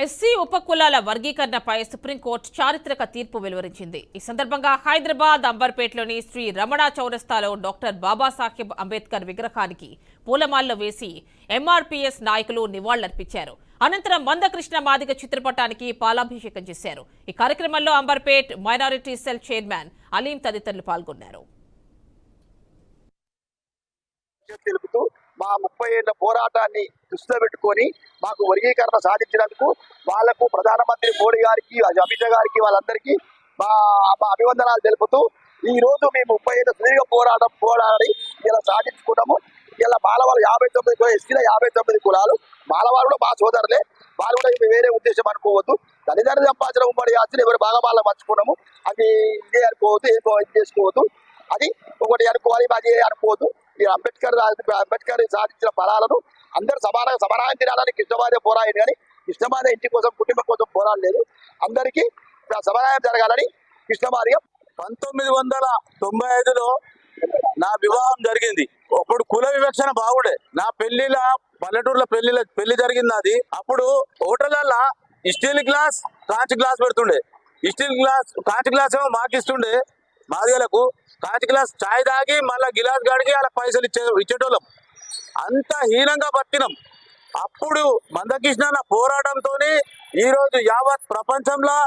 SC ఉపకులాల వర్గీకరణపై supreme court చారిత్రక తీర్పు వెలువరించింది. ఈ సందర్భంగా హైదరాబాద్ అంబర్పేటలోని శ్రీ రమణ చౌరస్తాలో డాక్టర్ బాబాసాహెబ్ అంబేద్కర్ విగ్రహానికి పూలమాలలు వేసి ఎంఆర్పీఎస్ నాయకులు నివాళులర్పించారు. అనంతరం మందకృష్ణ మాదిగ చిత్రపటానికి పాలాభిషేకం చేశారు. ఈ కార్యక్రమంలో Amberpet minority cell chairman Aleem తదితరులు పాల్గొన్నారు. మా 30 ఏళ్ల పోరాటాన్ని దృష్టిలో పెట్టుకొని మాకు వర్గీకరణ సాధించినందుకు వాళ్లకు ప్రధానమంత్రి మోడీ గారికి, అమిత్ షా గారికి, వాళ్ళందరికీ మా అభివందనాలు తెలుపుతూ ఈ రోజు మేము 30 ఏళ్ల సుదీర్ఘ పోరాడి ఇలా సాధించుకున్నాము. ఇలా మాలవాళ్ళు 59 ఎస్సీల 59 కులాలు, మాలవాళ్ళు కూడా మా సోదరులే. వాళ్ళు కూడా వేరే ఉద్దేశం అనుకోవద్దు. తల్లిదండ్రులు సంపాదించిన ఉమ్మడి ఆస్తిని ఎవరు భాగమాలను పంచుకున్నాము. అది ఇదే అనుకోవద్దు, ఇది చేసుకోవద్దు. అది ఒకటి అనుకోవాలి, అది అనుకోవద్దు. ఈ అంబేద్కర్ సాధించిన ఫలాలను అందరూ సమానంగా తినాలని కృష్ణమాదే పోరాడింది. కానీ కృష్ణమాదే ఇంటి కోసం, కుటుంబం కోసం పోరాడలేదు. అందరికీ సమానం జరగాలని కృష్ణమాదిగ 1995లో నా వివాహం జరిగింది. అప్పుడు కుల వివక్షణ బాగుండే. నా పెళ్లిల పల్లెటూరులో పెళ్లి జరిగింది. అది అప్పుడు హోటళ్ళ స్టీల్ గ్లాస్, కాంచ్ గ్లాస్ పెడుతుండే. స్టీల్ గ్లాస్, కాంచ్ గ్లాస్ ఏమో మాకు ఇస్తుండే మాదిగలకు. కాంచ్ గ్లాస్ చాయ్ తాగి మళ్ళీ గిలాస్ గాడికి అలా పైసలు ఇచ్చేటోళ్ళం. అంత హీనంగా బతికినాం. అప్పుడు మందకృష్ణ పోరాటంతో ఈరోజు యావత్ ప్రపంచంలో,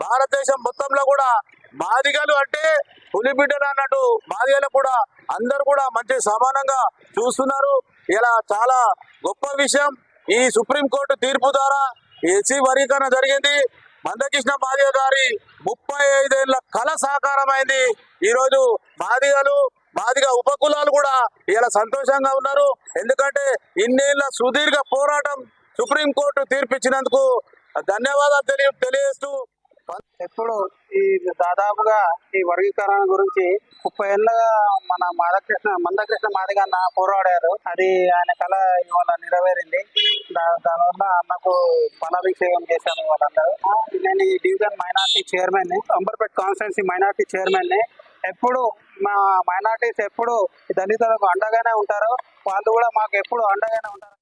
భారతదేశం మొత్తంలో కూడా మాదిగలు అంటే పులిబిడ్డలు అన్నట్టు మాదిగలు కూడా అందరు కూడా మంచి సమానంగా చూస్తున్నారు. ఇలా చాలా గొప్ప విషయం. ఈ సుప్రీంకోర్టు తీర్పు ద్వారా ఎస్సీ వర్గీకరణ జరిగింది. మందకృష్ణ మాదిగ గారి 35 ఏళ్ల కళ సాకారమైంది. ఈరోజు మాదిగ ఉపకులాలు కూడా ఇలా సంతోషంగా ఉన్నారు. ఎందుకంటే ఇన్నేళ్ల సుదీర్ఘ పోరాటం సుప్రీంకోర్టు తీర్పిచ్చినందుకు ధన్యవాదాలు తెలియజేస్తూ, ఎప్పుడు ఈ దాదాపుగా ఈ వర్గీకరణ గురించి 30 ఏళ్ళగా మన మందకృష్ణ మాదిగ అన్న పోరాడారు. అది ఆయన కళ ఇవాళ నెరవేరింది. దానివల్ల అన్నకు ఫలాభిషేకం చేశాను వాళ్ళందరూ. నేను ఈ division minority chairman, Amberpet constituency minority chairman. ఎప్పుడు మా మైనార్టీస్ ఎప్పుడు దళితులకు అండగానే ఉంటారు. వాళ్ళు కూడా మాకు ఎప్పుడు అండగానే ఉంటారు.